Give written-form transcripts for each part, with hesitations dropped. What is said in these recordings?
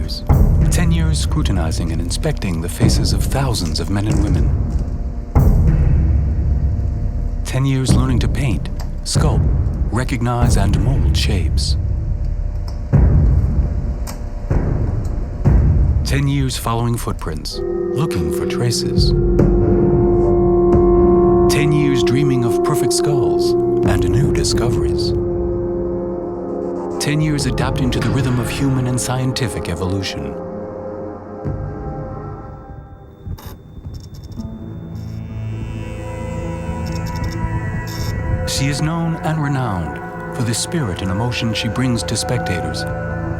years. 10 years scrutinizing and inspecting the faces of thousands of men and women. 10 years learning to paint, sculpt, recognize and mold shapes. 10 years following footprints, looking for traces. 10 years dreaming of perfect skulls and new discoveries. 10 years adapting to the rhythm of human and scientific evolution. She is known and renowned for the spirit and emotion she brings to spectators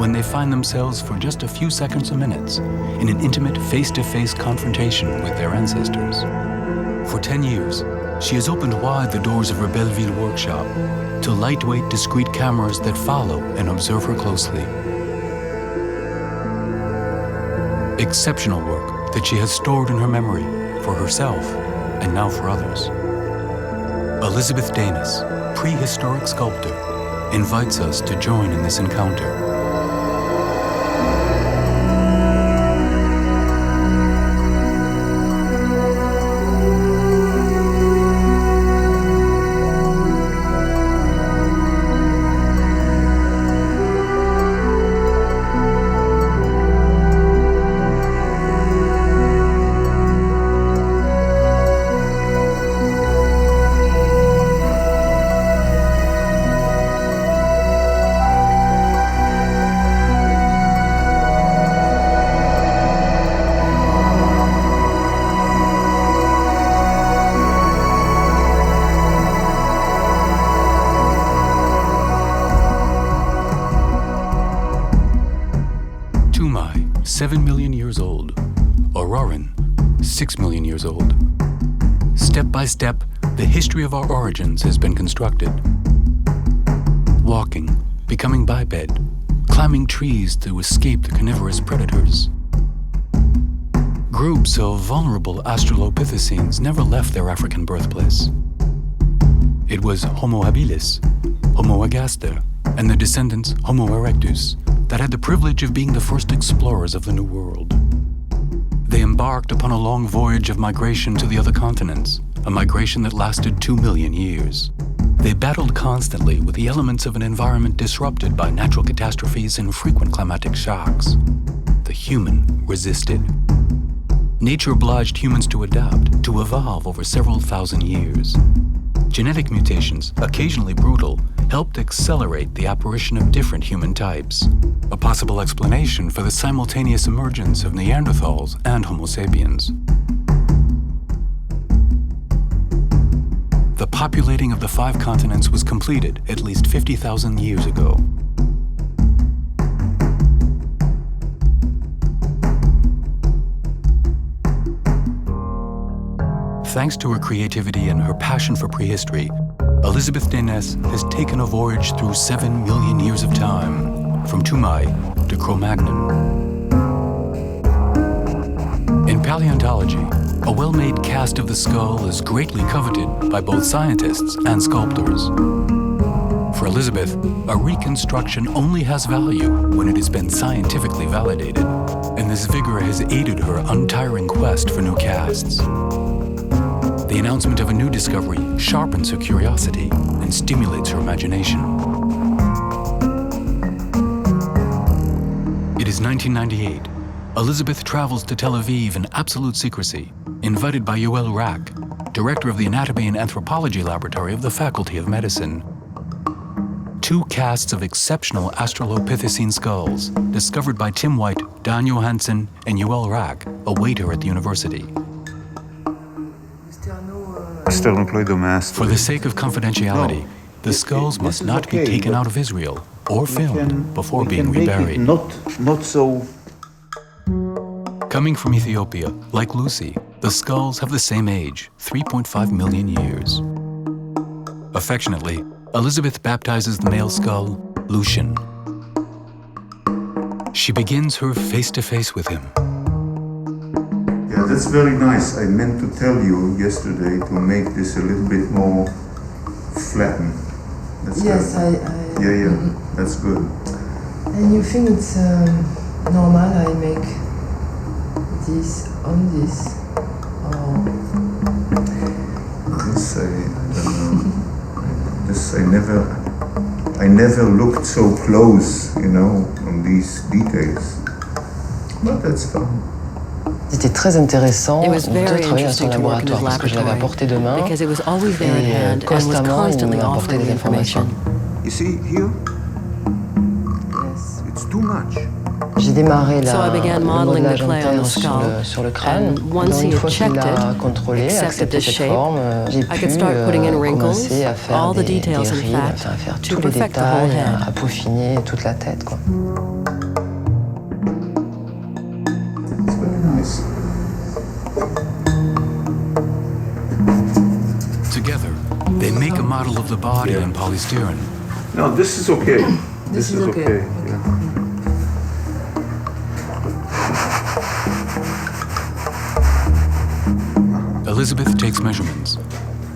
when they find themselves for just a few seconds or minutes in an intimate face-to-face confrontation with their ancestors. For 10 years, she has opened wide the doors of her Belleville workshop to lightweight, discreet cameras that follow and observe her closely. Exceptional work that she has stored in her memory for herself and now for others. Elisabeth Daynès, prehistoric sculptor, invites us to join in this encounter. Tumai, 7 million years old. Auroran, 6 million years old. Step by step, the history of our origins has been constructed. Walking, becoming biped, climbing trees to escape the carnivorous predators. Groups of vulnerable Australopithecines never left their African birthplace. It was Homo habilis, Homo agaster, and the descendants Homo erectus that had the privilege of being the first explorers of the New World. They embarked upon a long voyage of migration to the other continents, a migration that lasted 2 million years. They battled constantly with the elements of an environment disrupted by natural catastrophes and frequent climatic shocks. The human resisted. Nature obliged humans to adapt, to evolve over several thousand years. Genetic mutations, occasionally brutal, helped accelerate the apparition of different human types, a possible explanation for the simultaneous emergence of Neanderthals and Homo sapiens. The populating of the 5 continents was completed at least 50,000 years ago. Thanks to her creativity and her passion for prehistory, Elisabeth Daynès has taken a voyage through 7 million years of time, from Tumai to Cro-Magnon. In paleontology, a well-made cast of the skull is greatly coveted by both scientists and sculptors. For Elisabeth, a reconstruction only has value when it has been scientifically validated, and this vigor has aided her untiring quest for new casts. The announcement of a new discovery sharpens her curiosity and stimulates her imagination. It is 1998. Elisabeth travels to Tel Aviv in absolute secrecy, invited by Eurélios, director of the Anatomy and Anthropology Laboratory of the Faculty of Medicine. 2 casts of exceptional Australopithecine skulls, discovered by Tim White, Dan Johansen, and Eurélios, await her at the university. Still employ the master. For the sake of confidentiality, the skulls must not be taken out of Israel or filmed before being reburied. Not so. Coming from Ethiopia, like Lucy, the skulls have the same age, 3.5 million years. Affectionately, Elisabeth baptizes the male skull Lucian. She begins her face-to-face with him. Yeah, that's very nice. I meant to tell you yesterday to make this a little bit more flattened. Yes, good. Yeah, that's good. And you think it's normal I make this on this. Or this I don't know. This I never looked so close, on these details. But that's fun. C'était très intéressant de travailler dans son laboratoire parce que je l'avais à portée de main et constamment il m'apportait des informations. You see here? Yes. It's too much. J'ai démarré le modelage interne sur le crâne. Donc une fois qu'il a contrôlé, accepté cette forme, j'ai pu commencer à faire des rides, à faire tous les détails, à peaufiner toute la tête, quoi. It's very nice. Together, they make a model of the body in polystyrene. No, this is okay. This is okay. Yeah. Elisabeth takes measurements.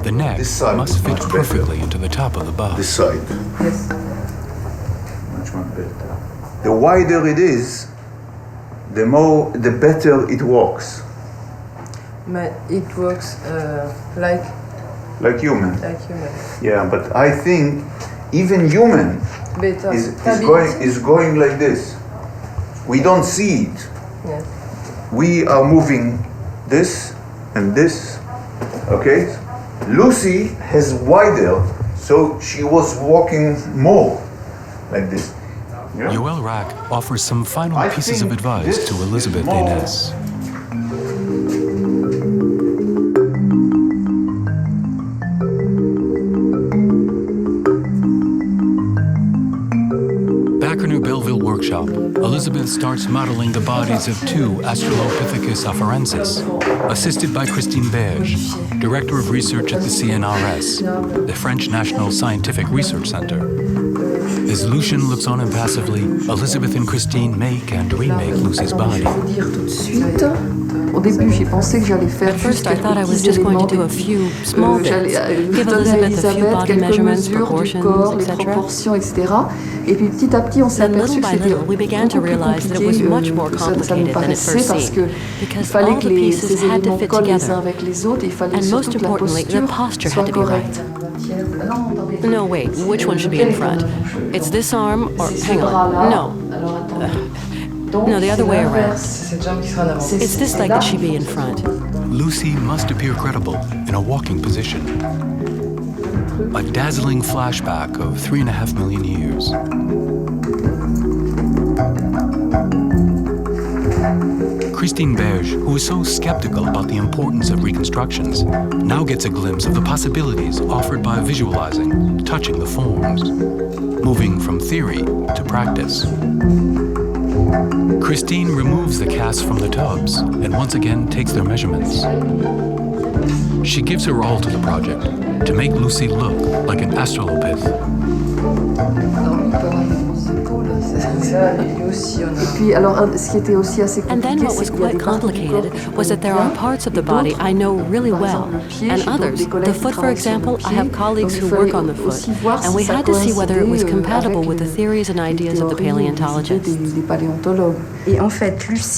The neck must fit perfectly into the top of the bust. This side. Yes. Much better. The wider it is, the better it works. But it works like human. Like human. Yeah, but I think even human is going like this. We don't see it. Yes. We are moving this and this. Okay? Lucy has wider, so she was walking more like this. Yeah? Eurélios offers some final pieces of advice to Elisabeth Daynès. Back in her Belleville workshop, Elisabeth starts modeling the bodies of two Australopithecus afarensis, assisted by Christine Berge, Director of Research at the CNRS, the French National Scientific Research Center. As Lucien looks on impassively, Elisabeth and Christine make and remake Lucy's body. Au début, j'ai pensé que j'allais faire juste quelques petits éléments. J'allais donner à Elisabeth quelques mesures du corps, les proportions, etc. Et puis petit à petit, on s'est aperçu que c'était beaucoup plus compliqué que ça nous paraissait parce qu'il fallait que ces éléments collent les uns avec les autres et il fallait surtout que la posture soit correcte. No, wait, which one should be in front? It's this arm or, hang on, no. No, the other way around. It's this leg that should be in front. Lucy must appear credible in a walking position. A dazzling flashback of 3.5 million years. Christine Berge, who was so skeptical about the importance of reconstructions, now gets a glimpse of the possibilities offered by visualizing, touching the forms, moving from theory to practice. Christine removes the casts from the tubs and once again takes their measurements. She gives her all to the project to make Lucy look like an Australopith. And then what was quite complicated was that there are parts of the body I know really well, and others, the foot for example, I have colleagues who work on the foot, and we had to see whether it was compatible with the theories and ideas of the paleontologists.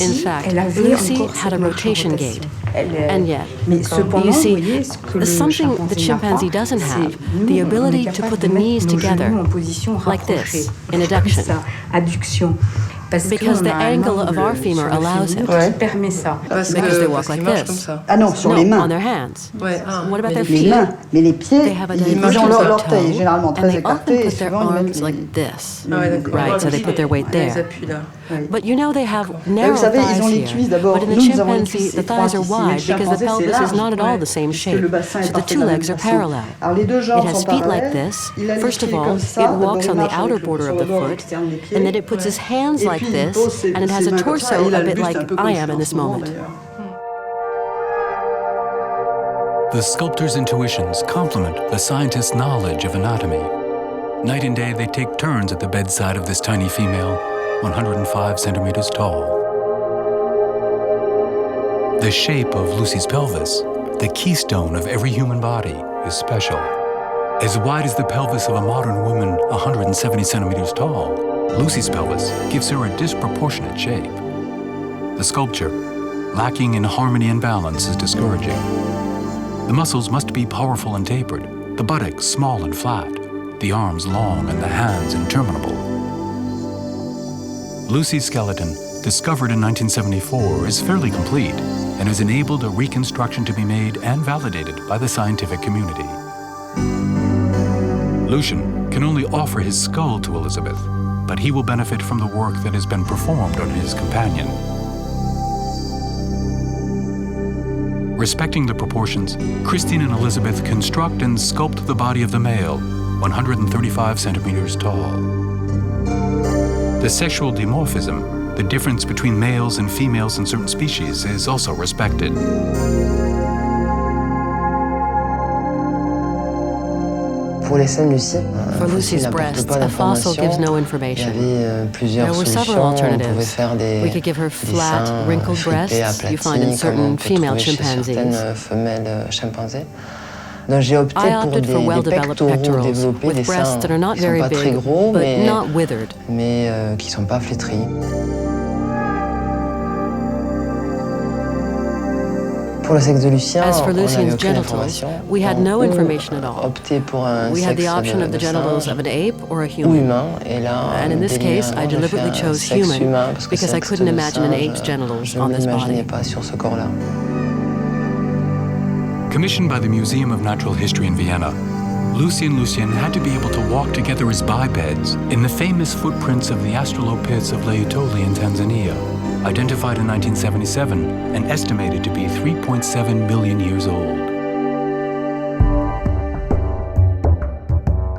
In fact, Lucy had a rotation gait, and yet, you see, something the chimpanzee doesn't have, the ability to put the knees together, like this, in adduction. Because the angle of our femur allows it. Because they walk like this. No, on their hands. What about their feet? They have a divergence of toe, and they often put their arms like this. Right, so they put their weight there. But you know they have narrow thighs here, but in the chimpanzee the thighs are wide because the pelvis is not at all the same shape, so the two legs are parallel. It has feet like this. First of all, it walks on the outer border of the foot, and then it puts its hands like this, and it has a torso a bit like I am in this moment. The sculptor's intuitions complement the scientist's knowledge of anatomy. Night and day, they take turns at the bedside of this tiny female, 105 centimeters tall. The shape of Lucy's pelvis, the keystone of every human body, is special. As wide as the pelvis of a modern woman, 170 centimeters tall, Lucy's pelvis gives her a disproportionate shape. The sculpture, lacking in harmony and balance, is discouraging. The muscles must be powerful and tapered, the buttocks small and flat, the arms long and the hands interminable. Lucy's skeleton, discovered in 1974, is fairly complete and has enabled a reconstruction to be made and validated by the scientific community. Lucian can only offer his skull to Elisabeth, but he will benefit from the work that has been performed on his companion. Respecting the proportions, Christine and Elisabeth construct and sculpt the body of the male, 135 centimeters tall. The sexual dimorphism, the difference between males and females in certain species, is also respected. For Lucy's breast, a fossil gives no information. There were several alternatives. We could give her flat, wrinkled breasts you find in certain female chimpanzees. I opted for well-developed pectorals, with breasts that are not very big, but not withered. As for Lucien's genitals, we had no information at all. We had the option of the genitals of an ape or a human. And in this case, I deliberately chose human because I couldn't imagine an ape's genitals on this body. Commissioned by the Museum of Natural History in Vienna, Lucy and Lucien had to be able to walk together as bipeds in the famous footprints of the Australopiths of Laetoli in Tanzania, identified in 1977 and estimated to be 3.7 million years old.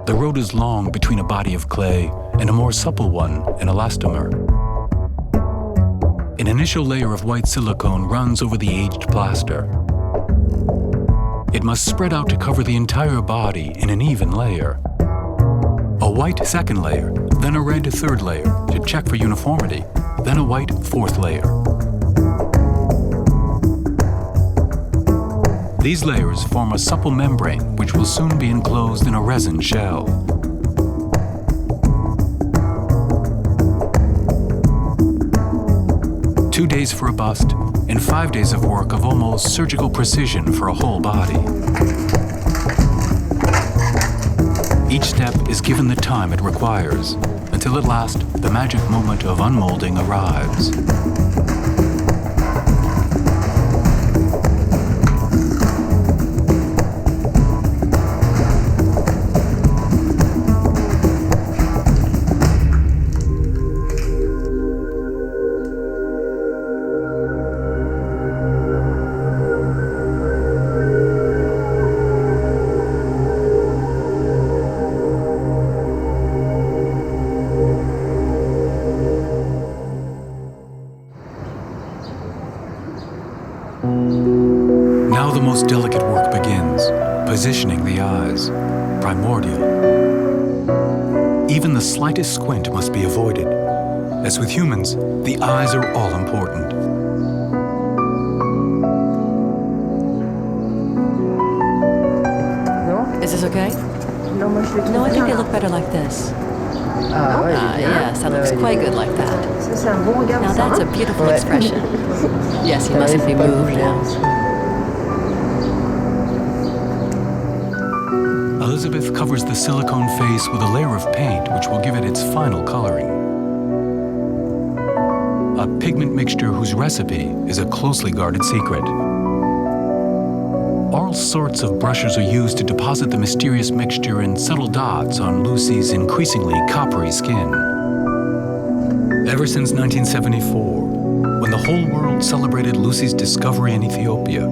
The road is long between a body of clay and a more supple one, an elastomer. An initial layer of white silicone runs over the aged plaster. It must spread out to cover the entire body in an even layer. A white second layer, then a red third layer to check for uniformity, then a white fourth layer. These layers form a supple membrane which will soon be enclosed in a resin shell. Two days for a bust, and 5 days of work of almost surgical precision for a whole body. Each step is given the time it requires, until at last the magic moment of unmolding arrives. Now the most delicate work begins, positioning the eyes, primordial. Even the slightest squint must be avoided. As with humans, the eyes are all important. Is this okay? No, I think they look better like this. Yes, that looks quite good like that. Now that's a beautiful expression. Yes, he mustn't be moved now. Elisabeth covers the silicone face with a layer of paint which will give it its final coloring. A pigment mixture whose recipe is a closely guarded secret. All sorts of brushes are used to deposit the mysterious mixture in subtle dots on Lucy's increasingly coppery skin. Ever since 1974, when the whole world celebrated Lucy's discovery in Ethiopia,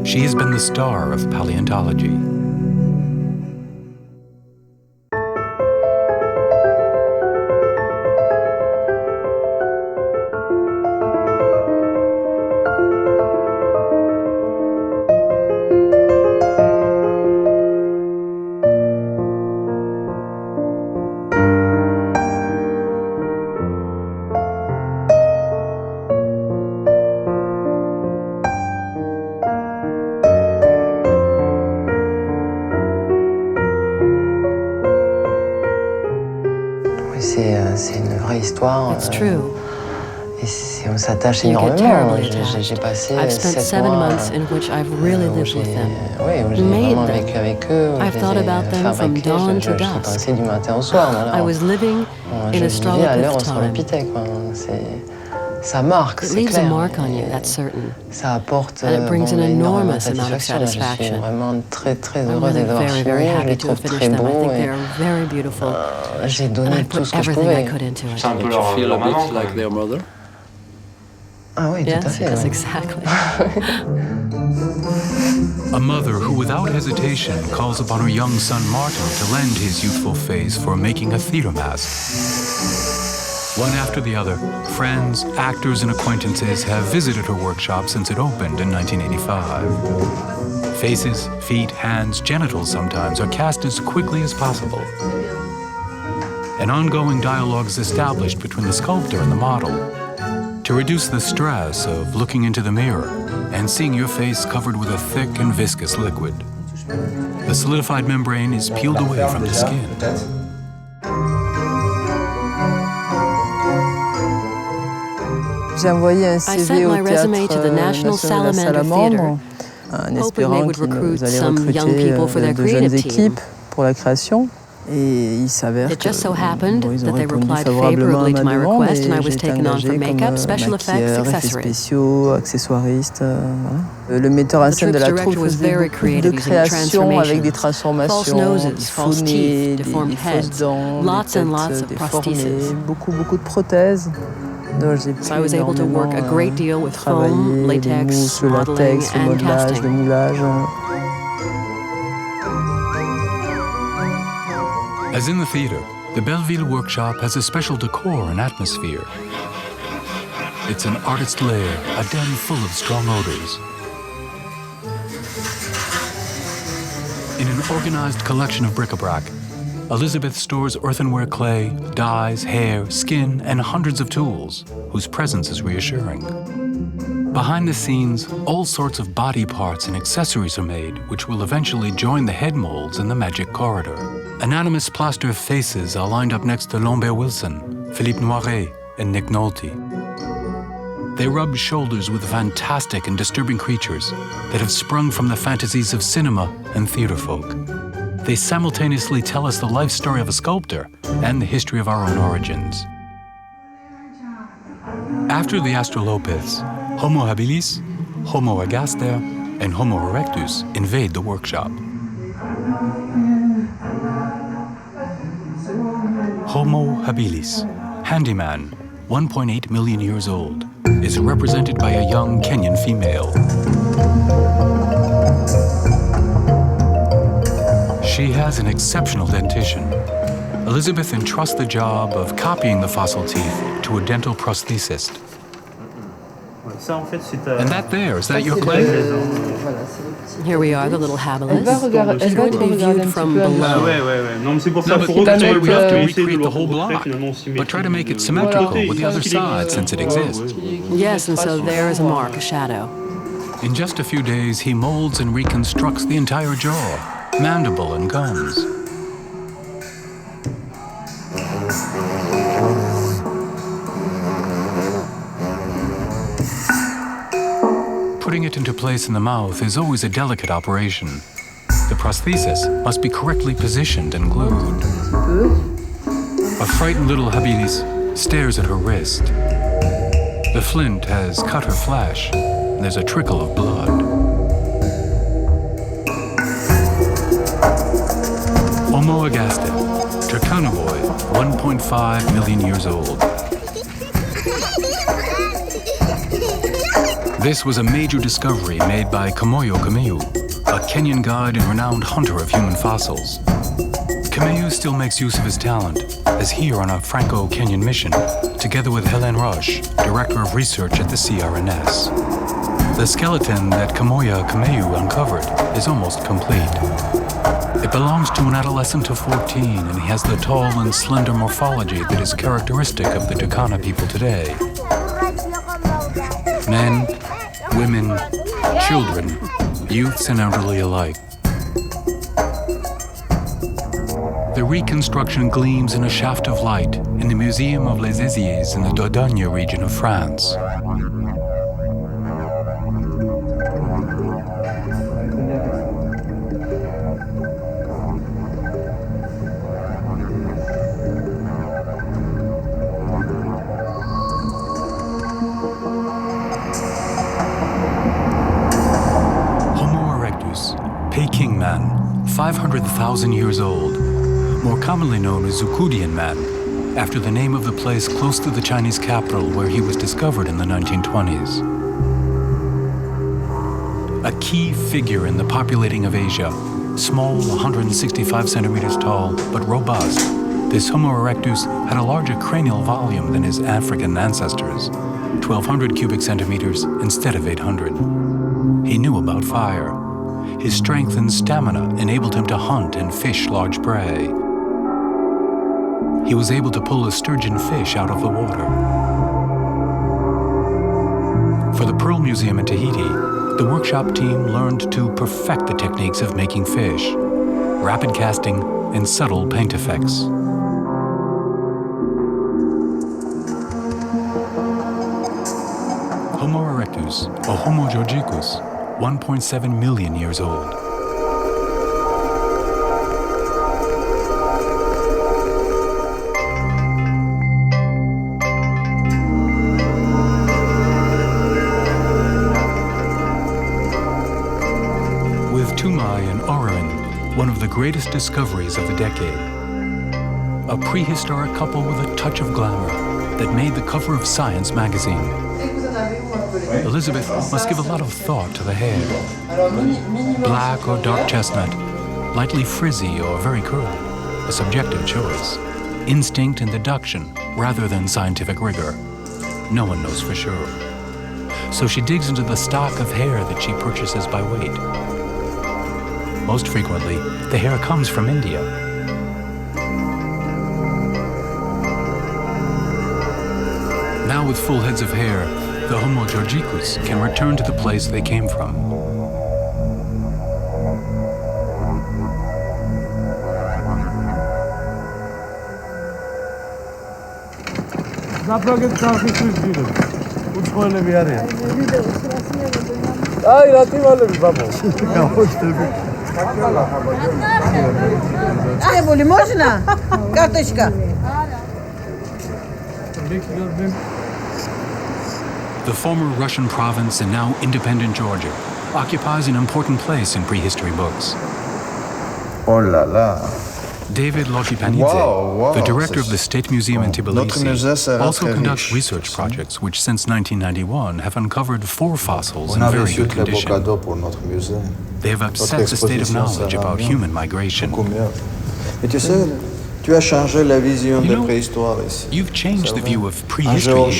she has been the star of paleontology. vraie histoire. It's true. Et on s'attache énormément. J'ai passé I've spent 7 months in which I've really lived with them. Oui, j'ai vraiment vécu avec eux. I've thought about them from dawn to dusk. Je pensais du matin au soir. I was living in à Australopith l'heure, on time. s'enlopithait, quoi. Ça marque, It c'est leaves clair. a mark on you, that's certain. Ça apporte And it brings an énormément de enormous amount of satisfaction. Je satisfaction. suis vraiment très I'm heureuse really de voir very, very fini. Je happy les to have trouve finished très them. I beaux. think they are very beautiful. J'ai And I donné tout put ce que je everything I pouvais. could into it. C'est un peu leur Feel a maman, bit like their mother? Ah oui, tout à Yes, fait. yes, ouais. exactly. A mother who without hesitation calls upon her young son Martin to lend his youthful face for making a theater mask. One after the other, friends, actors, and acquaintances have visited her workshop since it opened in 1985. Faces, feet, hands, genitals sometimes are cast as quickly as possible. An ongoing dialogue is established between the sculptor and the model to reduce the stress of looking into the mirror and seeing your face covered with a thick and viscous liquid. The solidified membrane is peeled away from the skin. J'ai envoyé un I CV sent au my resume théâtre to the National national de la Salamander Salamandre, Theatre, en hoping they espérant would qu'ils recruit allaient some young recruter people for their de jeunes creative team. équipes pour la création. Et il s'avère It just so happened que ils ont that they répondu replied favorablement à favorably ma to my demande request, et and I was j'ai été taken on engagée for comme makeup, special effects, maquilleur, effets accessories. spéciaux, accessoiriste. Voilà. Le metteur en The scène de la trip's troupe director was faisait very beaucoup creative, de using créations avec des transformations, false transformations, noses, des false faux teeth, nez, deformed des fausses heads, dents, lots des and lots têtes of déformées, prostheses. beaucoup de prothèses. Donc j'ai pu So I was able to work a great deal with foam, travailler les latex, mousses, le modeling, latex, le and modelage, casting. le moulage. As in the theater, the Belleville workshop has a special decor and atmosphere. It's an artist's lair, a den full of strong odors. In an organized collection of bric-a-brac, Elisabeth stores earthenware clay, dyes, hair, skin, and hundreds of tools, whose presence is reassuring. Behind the scenes, all sorts of body parts and accessories are made, which will eventually join the head molds in the magic corridor. Anonymous plaster faces are lined up next to Lambert Wilson, Philippe Noiret, and Nick Nolte. They rub shoulders with fantastic and disturbing creatures that have sprung from the fantasies of cinema and theater folk. They simultaneously tell us the life story of a sculptor and the history of our own origins. After the Australopiths, Homo habilis, Homo ergaster, and Homo erectus invade the workshop. Homo habilis, handyman, 1.8 million years old, is represented by a young Kenyan female. She has an exceptional dentition. Elisabeth entrusts the job of copying the fossil teeth to a dental prosthesist. And that there, is that your clay? Here we are, the little habilis. Elle going to be viewed from below. Non, mais c'est pour ça. No, but that's why we have to recreate the whole block, but try to make it symmetrical with the other side since it exists. Yes, and so there is a mark, a shadow. In just a few days, he molds and reconstructs the entire jaw, mandible and gums. Putting it into place in the mouth is always a delicate operation. The prosthesis must be correctly positioned and glued. A frightened little habilis stares at her wrist. The flint has cut her flesh, and there's a trickle of blood. Homo ergaster, Turcanoboy, 1.5 million years old. This was a major discovery made by Kamoyo Kameu, a Kenyan guide and renowned hunter of human fossils. Kameu still makes use of his talent, as here on a Franco-Kenyan mission, together with Hélène Roche, Director of Research at the CRNS. The skeleton that Kamoyo Kameu uncovered is almost complete. It belongs to an adolescent of 14, and he has the tall and slender morphology that is characteristic of the Turkana people today. Men, women, children, youths and elderly alike. The reconstruction gleams in a shaft of light in the Museum of Les Eziers in the Dordogne region of France. Peking man, 500,000 years old, more commonly known as Zucudian man, after the name of the place close to the Chinese capital where he was discovered in the 1920s. A key figure in the populating of Asia, small, 165 centimeters tall, but robust, this Homo erectus had a larger cranial volume than his African ancestors, 1,200 cubic centimeters instead of 800. He knew about fire. His strength and stamina enabled him to hunt and fish large prey. He was able to pull a sturgeon fish out of the water. For the Pearl Museum in Tahiti, the workshop team learned to perfect the techniques of making fish, rapid casting, and subtle paint effects. Homo erectus, or Homo georgicus, 1.7 million years old. With Tumai and Oren, one of the greatest discoveries of the decade. A prehistoric couple with a touch of glamour that made the cover of Science magazine. Elisabeth must give a lot of thought to the hair. Black or dark chestnut, lightly frizzy or very curly, a subjective choice. Instinct and deduction rather than scientific rigor. No one knows for sure. So she digs into the stock of hair that she purchases by weight. Most frequently, the hair comes from India. Now with full heads of hair, the Homo georgicus can return to the place they came from. The former Russian province and now independent Georgia occupies an important place in prehistory books. Oh la la. David Lokipanidze, the director of the State Museum in Tbilisi, also conducts research projects which since 1991 have uncovered 4 fossils in very good condition. They have upset the state of knowledge about human migration. Tu as changé la vision de préhistoire ici. You've changed the view of prehistory.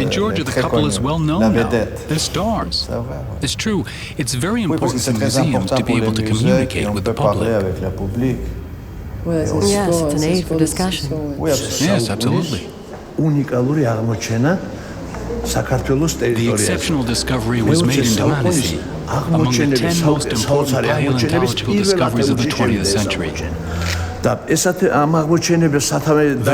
In Georgia, the couple is well known now. They're stars. It's true. It's very important for museums to be able to communicate with the public. Yes, it's an aid for discussion. Yes, absolutely. The exceptional discovery was made in Damanisi, among the 10 most important paleontological discoveries of the 20th century. The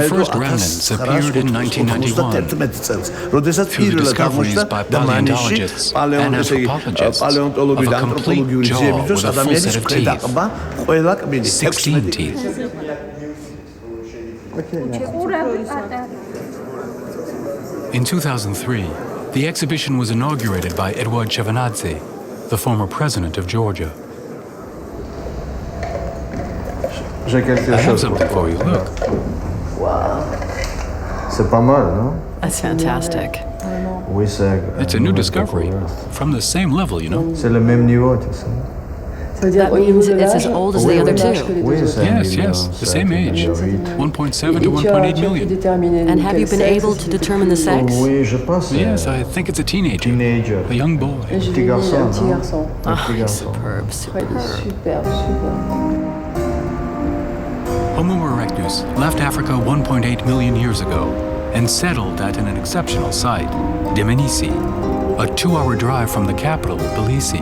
first remnants appeared in 1991 through the discoveries by paleontologists and anthropologists of a complete jaw with a full set of teeth, 16 teeth. In 2003, the exhibition was inaugurated by Eduard Shevardnadze, the former president of Georgia. I have something for you, look. C'est pas mal, non? That's fantastic. It's a new discovery, from the same level, you know. C'est le même niveau, tu sais. That means it's as old as the other two. Yes, the same age. 1.7 to 1.8 million. And have you been able to determine the sex? Yes, I think it's a teenager. A young boy. Superb. Homo erectus left Africa 1.8 million years ago and settled at an exceptional site, Damanisi, a 2-hour drive from the capital, Tbilisi.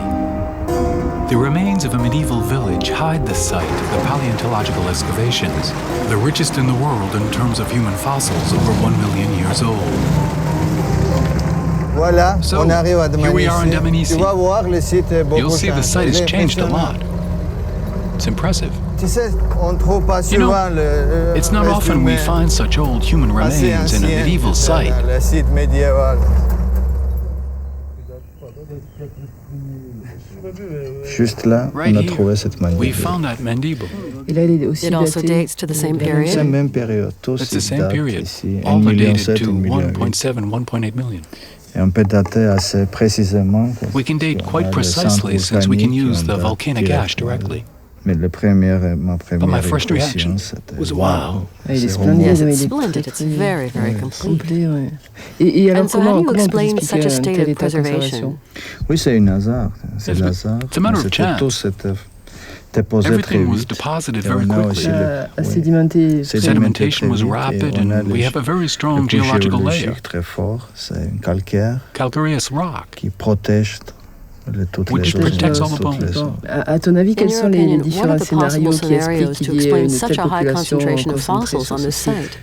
The remains of a medieval village hide the site of the paleontological excavations, the richest in the world in terms of human fossils over 1 million years old. Voilà, So, on arrive à here we are in Dmanisi. Tu vas voir, le site est beaucoup You'll see the site has changed a lot. It's impressive. Tu sais, on trouve pas You know, souvent le it's not often we find such old human remains in a medieval site. Le site médiéval. Juste là, Right on a here, trouvé cette we mandible. found that mandible. Et là, il est aussi It also daté. dates to the same C'est la period. même période, tous It's the ces same dates period. ici, All 1,7 are million, dated to 1,8 1.7, 1.8 million. Et on peut dater assez précisément. We can date parce quite qu'on a precisely le since we can centre use the volcanique, volcanic on ash date directly. Mais ma But my première first reaction impression, c'était was wow. Ah, il est c'est splendide, Yes, ouais, it's il est splendid. très, It's très very, very complete. complet. Ouais. Et alors, And so how do comment you on peut explain expliquer such a state tel of état de preservation? conservation? Oui, c'est un hasard. C'est Yes, le but hasard. it's a matter of C'était chance. tout, c'était déposé très Everything was vite. deposited Et very on a quickly. aussi A sédimenter. Sedimentation was très vite, rapid et on a and we have a very strong le couche geological layer, géologique très fort. C'est un calcaire calcareous rock. qui protège toutes Which les protects all choses. the bones. À ton avis, In quels your sont les opinion, what différents are the possible scénarios qui scenarios expliquent to qu'il y ait explain une such telle a high population concentration of concentrée fossils sur on ce this site? site?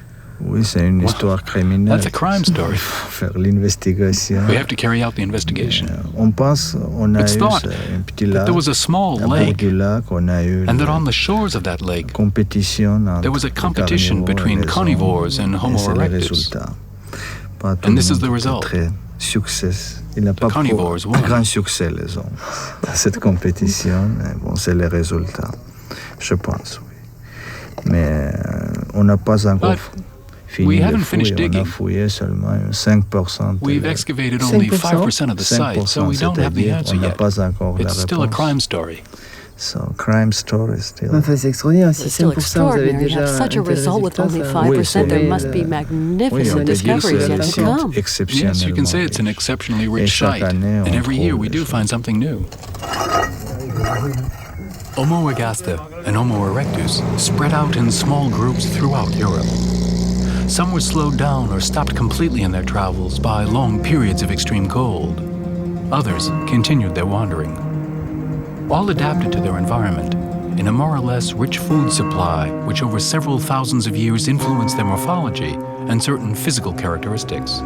Oui, c'est une histoire criminelle. That's a crime story. Faire l'investigation. We have to carry out the investigation. On pense, on a It's eu thought un petit that lac, there was a small à bord lake, du lac, on a eu and that on the shores of that lake, compétition entre there was a les competition carnivores between et les carnivores and hommes, Homo et c'est le erectus. résultat. Pas tout And le this is monde the était result. très succès. Il n'a pas carnivores un won. grand succès, les hommes, dans cette compétition. Mais bon, c'est le résultat, je pense, oui. Mais on n'a pas encore But fini we de haven't fouiller. finished On a digging. fouillé seulement 5%. We've excavated only 5% of the site, so we don't have the answer on n'a yet. pas encore la It's still a réponse. crime story. So, crime story still. Enfin, c'est extraordinaire. Si It's still 5% vous avez extraordinary to déjà have such a un tel result with résultat, only ça- 5%. There Oui, must be oui, magnificent on peut dire discoveries que yet to c'est come. exceptionnellement Yes, you can say it's an riche. exceptionally Et rich chaque site, année, on and every year trouve we des do choses. find something new. Homo agaster and Homo erectus spread out in small groups throughout Europe. Some were slowed down or stopped completely in their travels by long periods of extreme cold. Others continued their wandering. All adapted to their environment, in a more or less rich food supply which over several thousands of years influenced their morphology and certain physical characteristics.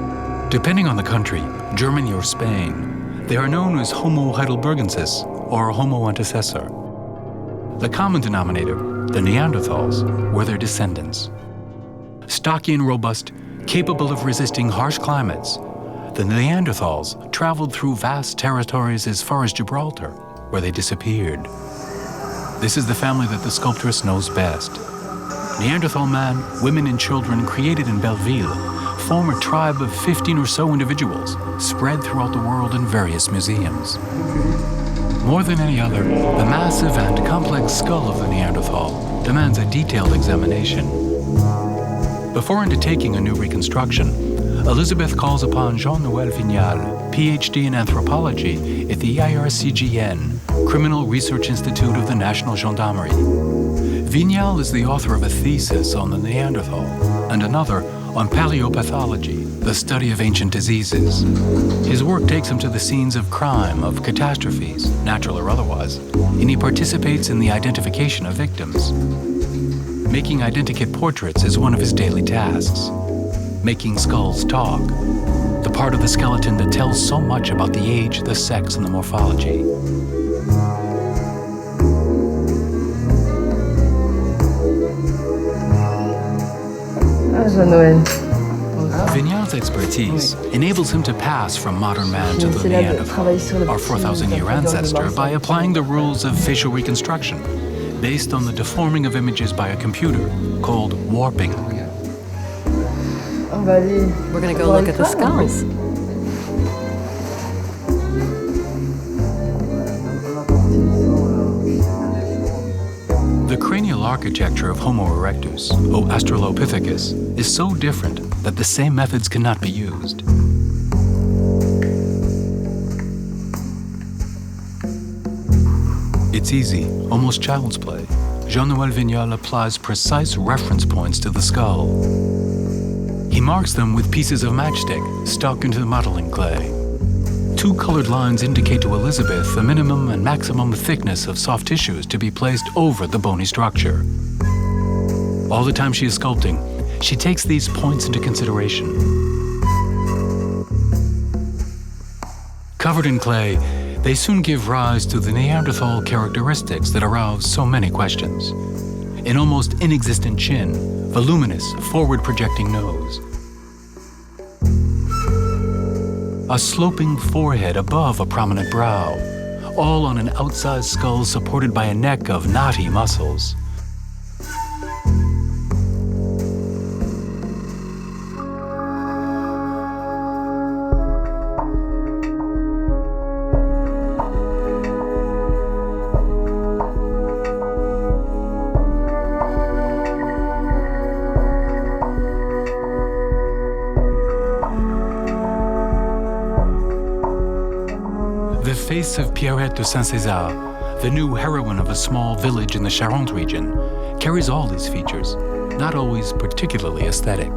Depending on the country, Germany or Spain, they are known as Homo heidelbergensis or Homo antecessor. The common denominator, the Neanderthals, were their descendants. Stocky and robust, capable of resisting harsh climates, the Neanderthals traveled through vast territories as far as Gibraltar, where they disappeared. This is the family that the sculptress knows best. Neanderthal man, women and children created in Belleville form a tribe of 15 or so individuals spread throughout the world in various museums. More than any other, the massive and complex skull of the Neanderthal demands a detailed examination. Before undertaking a new reconstruction, Elisabeth calls upon Jean-Noël Vignal, PhD in anthropology at the IRCGN, Criminal Research Institute of the National Gendarmerie. Vignal is the author of a thesis on the Neanderthal and another on paleopathology, the study of ancient diseases. His work takes him to the scenes of crime, of catastrophes, natural or otherwise, and he participates in the identification of victims. Making identikit portraits is one of his daily tasks. Making skulls talk, the part of the skeleton that tells so much about the age, the sex, and the morphology. Jean-Noël. Vignal's expertise enables him to pass from modern man to the Neanderthal, our 4,000-year ancestor, by applying the rules of facial reconstruction, based on the deforming of images by a computer called warping. We're going to go look at the skulls. The cranial architecture of Homo erectus, or Australopithecus, is so different that the same methods cannot be used. It's easy, almost child's play. Jean-Noël Vignal applies precise reference points to the skull. He marks them with pieces of matchstick stuck into the modeling clay. 2 two colored lines indicate to Elisabeth the minimum and maximum thickness of soft tissues to be placed over the bony structure. All the time she is sculpting, she takes these points into consideration. Covered in clay, they soon give rise to the Neanderthal characteristics that arouse so many questions. An almost inexistent chin, voluminous, forward-projecting nose, a sloping forehead above a prominent brow, all on an outsized skull supported by a neck of knotty muscles. The face of Pierrette de Saint-César, the new heroine of a small village in the Charente region, carries all these features, not always particularly aesthetic.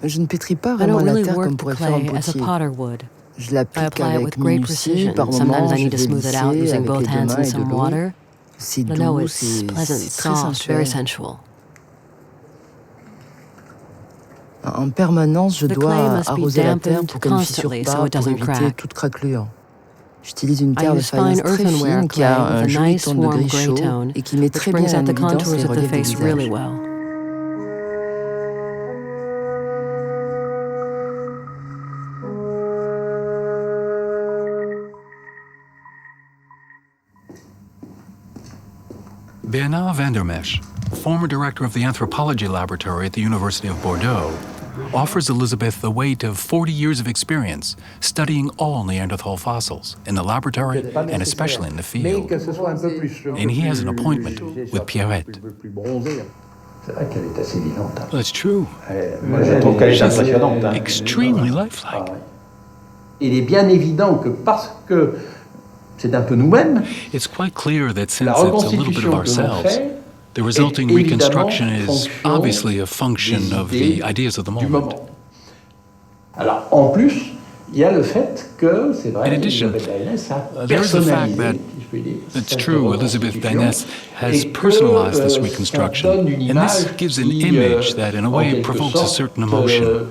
Je ne pétris pas vraiment la terre comme pourrait faire un potier. Je l'applique avec minutie, par moments je vais lisser avec les deux mains et de l'eau. C'est doux, c'est très sensuel. En permanence, je dois arroser la terre pour qu'elle ne fissure pas, pour éviter toute craquelure. J'utilise une terre de faïence très fine qui a un joli ton de gris chaud et qui met très bien en évidence les reliefs du visage. Bernard Vandermesh, former director of the anthropology laboratory at the University of Bordeaux, offers Elisabeth the weight of 40 years of experience studying all Neanderthal fossils in the laboratory and especially in the field. And he has an appointment with Pierrette. That's true. She's extremely lifelike. Il est bien évident que parce que c'est un peu nous-mêmes, it's quite clear that since it's a little bit of ourselves, the resulting reconstruction is obviously a function of the ideas of the moment. Alors, en plus, il y a le fait que, c'est vrai, in addition, there is the fact that it's true, Elisabeth Daynès has personalized this reconstruction, and this gives an image that in a way provokes a certain emotion.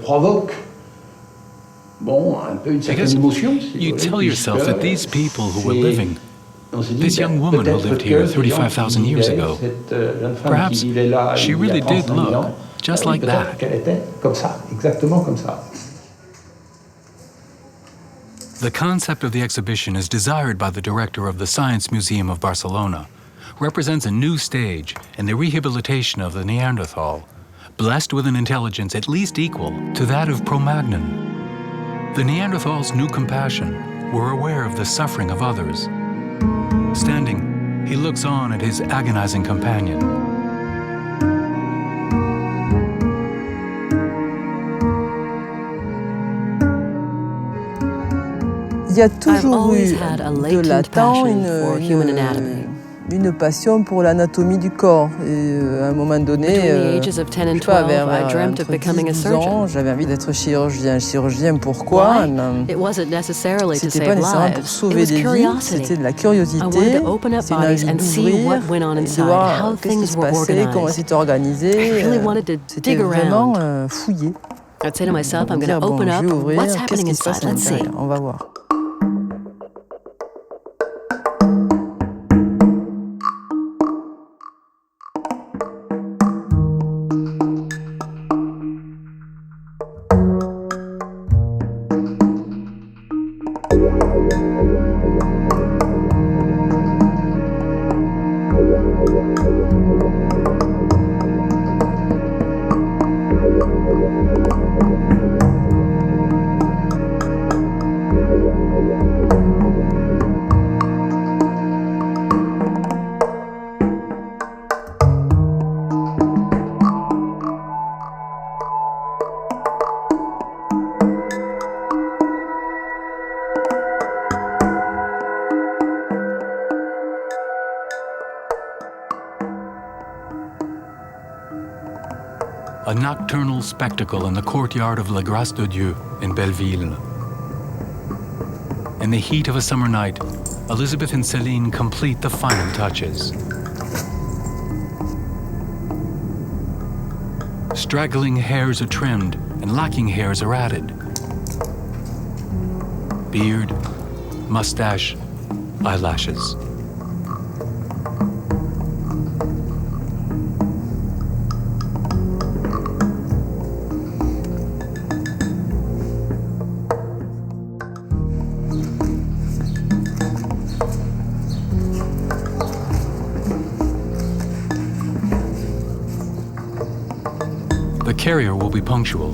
Because you tell yourself that these people who were living, this young woman who lived here 35,000 years ago, perhaps she really did look just like that. The concept of the exhibition is desired by the director of the Science Museum of Barcelona, represents a new stage in the rehabilitation of the Neanderthal, blessed with an intelligence at least equal to that of Cro-Magnon. The Neanderthals knew compassion, were aware of the suffering of others. Standing, he looks on at his agonizing companion. Il y a toujours eu de latent une passion pour l'anatomie du corps. Et à un moment donné, je sais pas, vers 10 ans, j'avais envie d'être chirurgien. Chirurgien, pourquoi? C'était pas nécessairement pour sauver des vies, c'était de la curiosité, c'est une envie d'ouvrir et de voir qu'est-ce qui se passait, comment c'était organisé. C'était vraiment fouiller. Dire, bon, je vais ouvrir, qu'est-ce qui se passe à l'intérieur? On va voir. a nocturnal spectacle in the courtyard of La Grâce de Dieu in Belleville. In the heat of a summer night, Elisabeth and Céline complete the final touches. Straggling hairs are trimmed and lacking hairs are added. Beard, mustache, eyelashes. The carrier will be punctual.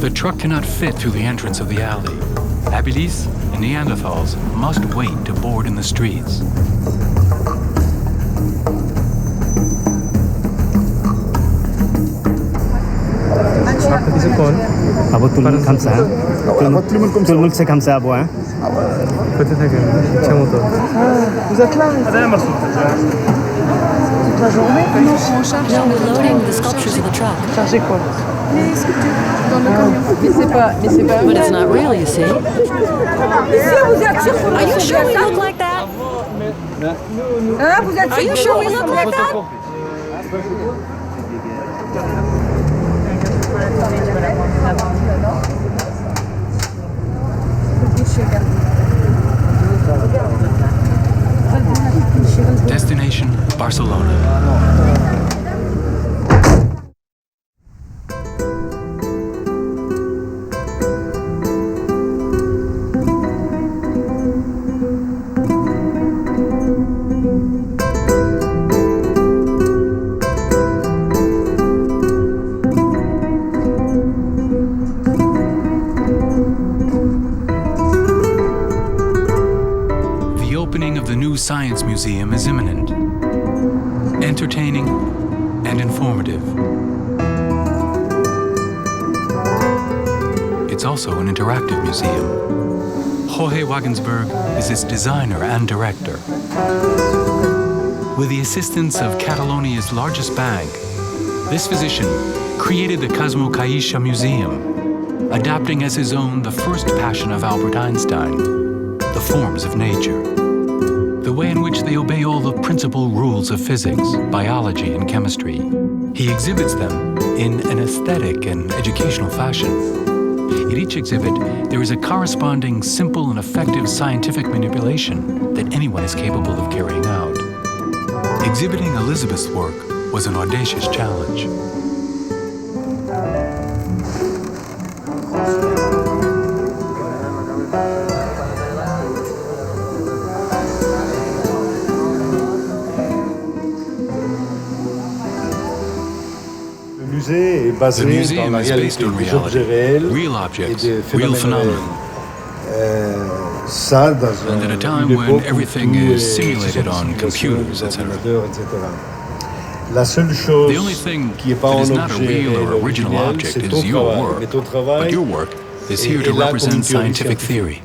The truck cannot fit through the entrance of the alley. Habilis and Neanderthals must wait to board in the streets. Vous êtes là toute la journée? No, we're loading the sculptures of the truck. Chargez quoi? Les sculptures dans le camion. Mais c'est pas. But it's not real, you see. Are you sure we look like that? Are you sure we look like that? Destination, Barcelona. Science Museum is imminent, entertaining and informative. It's also an interactive museum. Jorge Wagensberg is its designer and director. With the assistance of Catalonia's largest bank, this physician created the Cosmo Caixa Museum, adapting as his own the first passion of Albert Einstein, the forms of nature. The way in which they obey all the principal rules of physics, biology, and chemistry. He exhibits them in an aesthetic and educational fashion. In each exhibit, there is a corresponding simple and effective scientific manipulation that anyone is capable of carrying out. Exhibiting Elisabeth's work was an audacious challenge. The museum is based on reality, real objects, real phenomena. And at a time when everything is simulated on computers, etc. The only thing that is not a real or original object is your work, but your work is here to represent scientific theory.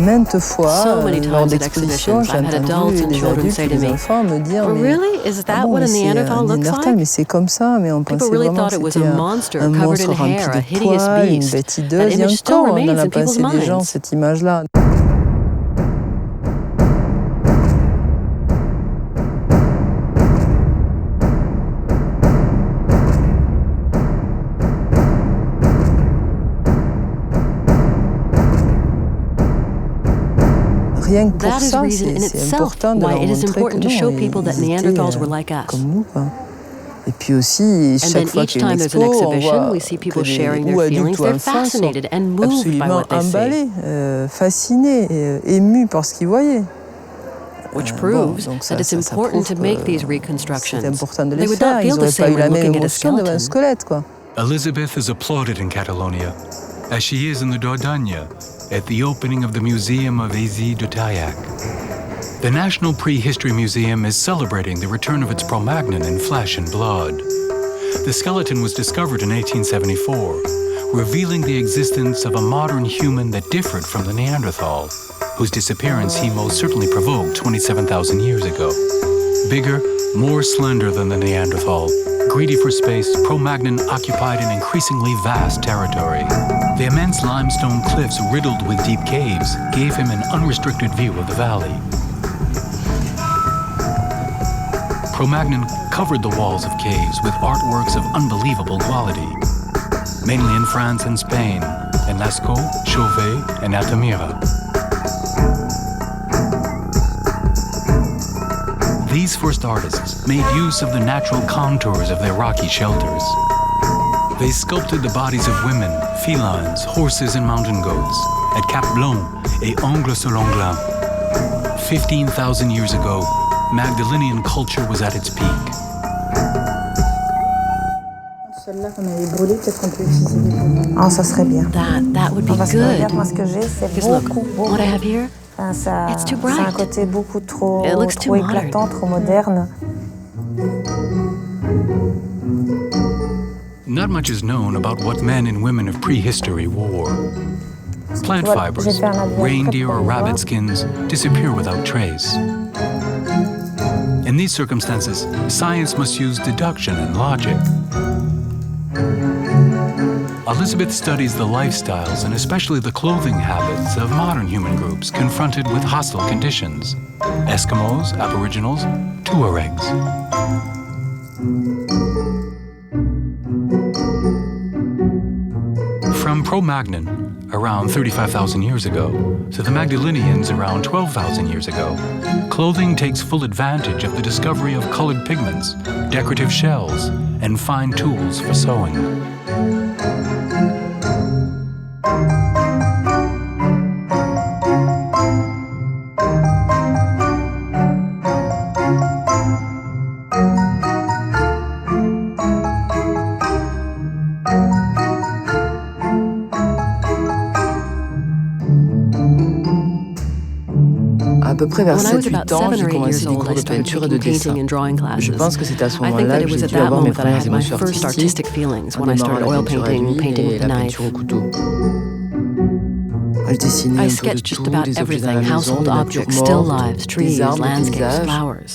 Maintes fois, lors d'expositions, j'ai entendu des adultes et des enfants me dire mais c'est un Néandertal, mais c'est comme ça, mais on pensait vraiment que c'était un monstre rempli de poids, une bête hideuse. Il y a encore dans la pensée des gens cette image-là. rien que pour That is ça, reason in c'est itself important de why leur it is montrer important que to show non, people that ils Neanderthals étaient, were like us. comme nous, quoi. Et puis aussi, And chaque then fois each qu'il y a une time there's an expo, on exhibition, voit we see que people des sharing ou their adultes feelings. ou They're enfants sont fascinated and moved by absolument what they see. emballés, fascinés, émus par ce qu'ils voyaient. Which proves donc that it's important to make these reconstructions. C'est important de They les would faire. not Ils feel the n'auraient pas same eu la when même looking at a émotion devant un skeleton. squelette, quoi. Elisabeth is applauded in Catalonia, as she is in the Dordogne at the opening of the Museum of Asie de Taillac. The National Prehistory Museum is celebrating the return of its Cro-Magnon in flesh and blood. The skeleton was discovered in 1874, revealing the existence of a modern human that differed from the Neanderthal, whose disappearance he most certainly provoked 27,000 years ago. Bigger, more slender than the Neanderthal, greedy for space, Cro-Magnon occupied an increasingly vast territory. The immense limestone cliffs riddled with deep caves gave him an unrestricted view of the valley. Cro-Magnon covered the walls of caves with artworks of unbelievable quality, mainly in France and Spain, in Lascaux, Chauvet, and Altamira. These first artists made use of the natural contours of their rocky shelters. They sculpted the bodies of women, felines, horses, and mountain goats at Cap Blanc et Angles-sur-l'Anglin. 15,000 years ago, Magdalenian culture was at its peak. Celle-là qu'on avait brûlée, peut-être qu'on peut utiliser des pots. Ah, ça serait bien. That would be Parce que regarde, good. moi, ce que j'ai, c'est Because look, beaucoup. what I have here, Enfin, ça, it's too c'est un bright. côté beaucoup trop It looks too modern. éclatant, trop moderne. Not much is known about what men and women of prehistory wore. Plant fibers, reindeer or rabbit skins, disappear without trace. In these circumstances, science must use deduction and logic. Elisabeth studies the lifestyles and especially the clothing habits of modern human groups confronted with hostile conditions: Eskimos, Aboriginals, Tuaregs. From Cro-Magnon, around 35,000 years ago, to the Magdalenians around 12,000 years ago, clothing takes full advantage of the discovery of colored pigments, decorative shells, and fine tools for sewing. À peu près vers When I was 7-8 about ans, 7 j'ai or 8 commencé years des old, cours I de started peinture et de taking dessin. painting and drawing Je classes. pense que c'est à ce I think that moment-là it que was j'ai at dû that avoir mes moment that I premières had my émotions first artistic feelings en when I démarrant started la oil peinture à painting, l'huile painting et with the la knife. peinture au couteau. Je dessinais I un peu de sketched just tout, about des objets dans la everything, maison, household des natures objects, still mortes, lives, trees, des arbres, des landscapes, paysages. flowers.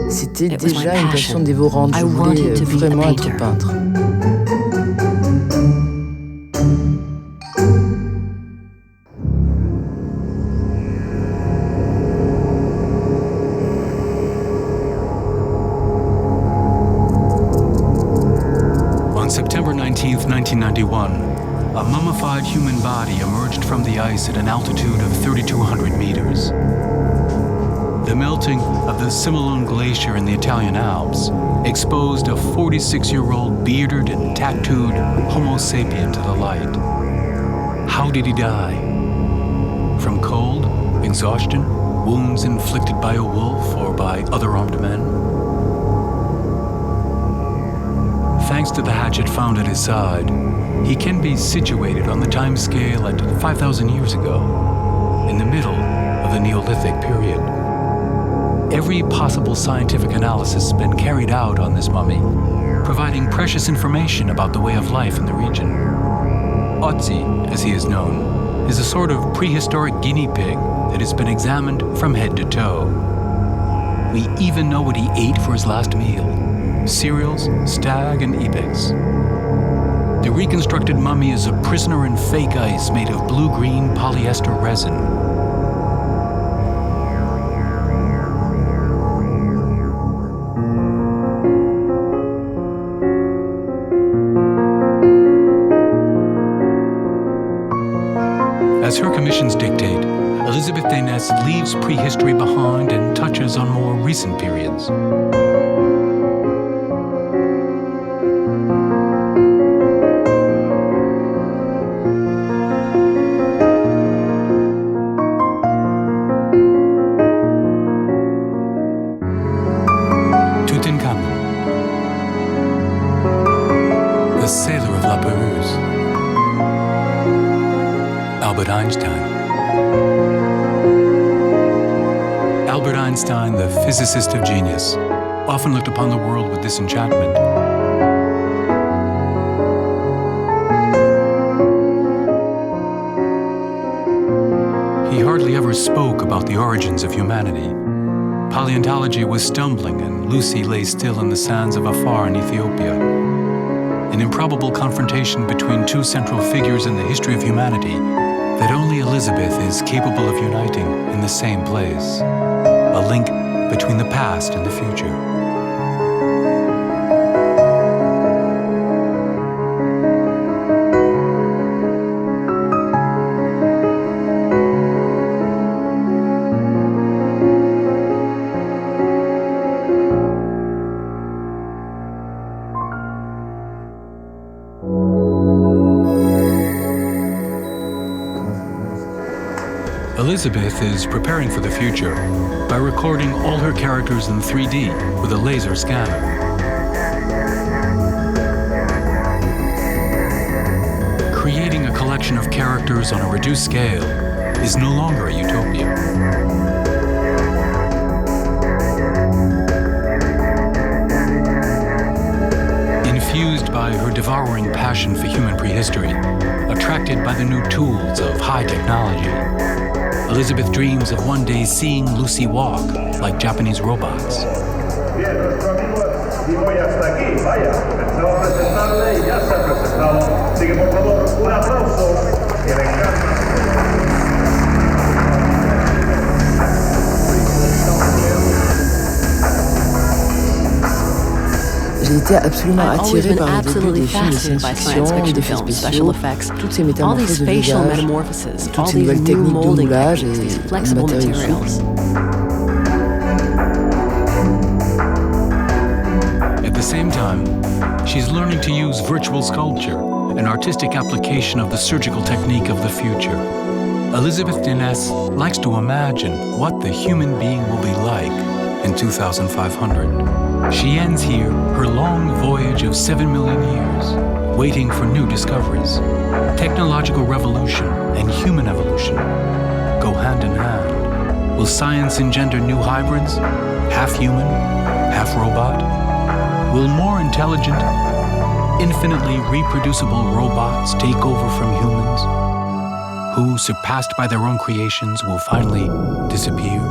C'était It was my déjà une passion passion. dévorante. I Je voulais wanted to be a vraiment être painter. peintre. On September 19th, 1991, a mummified human body emerged from the ice at an altitude of 3,200 meters. The melting of the Similone Glacier in the Italian Alps exposed a 46-year-old bearded and tattooed Homo sapien to the light. How did he die? From cold, exhaustion, wounds inflicted by a wolf or by other armed men? Thanks to the hatchet found at his side, he can be situated on the time scale at 5,000 years ago, in the middle of the Neolithic period. Every possible scientific analysis has been carried out on this mummy, providing precious information about the way of life in the region. Otzi, as he is known, is a sort of prehistoric guinea pig that has been examined from head to toe. We even know what he ate for his last meal: cereals, stag, and ibex. The reconstructed mummy is a prisoner in fake ice made of blue-green polyester resin. As her commissions dictate, Elisabeth Daynès leaves prehistory behind and touches on more recent periods. The sailor of La Pérouse. Albert Einstein, the physicist of genius, often looked upon the world with disenchantment. He hardly ever spoke about the origins of humanity. Paleontology was stumbling, and Lucy lay still in the sands of Afar in Ethiopia. An improbable confrontation between two central figures in the history of humanity that only Elisabeth is capable of uniting in the same place. A link between the past and the future. Elisabeth is preparing for the future by recording all her characters in 3D with a laser scanner. Creating a collection of characters on a reduced scale is no longer a utopia. Infused by her devouring passion for human prehistory, attracted by the new tools of high technology, Elisabeth dreams of one day seeing Lucy walk like Japanese robots. J'ai été absolument attirée par le début des films de science-fiction, d'effets spéciaux, toutes ces métamorphoses de visage, toutes ces nouvelles techniques de moulage et de matériaux souples. At the same time, she's learning to use virtual sculpture, an artistic application of the surgical technique of the future. Elisabeth Daynès likes to imagine what the human being will be like in 2500. She ends here her long voyage of 7 million years, waiting for new discoveries. Technological revolution and human evolution go hand in hand. Will science engender new hybrids, half human, half robot? Will more intelligent, infinitely reproducible robots take over from humans, who, surpassed by their own creations, will finally disappear?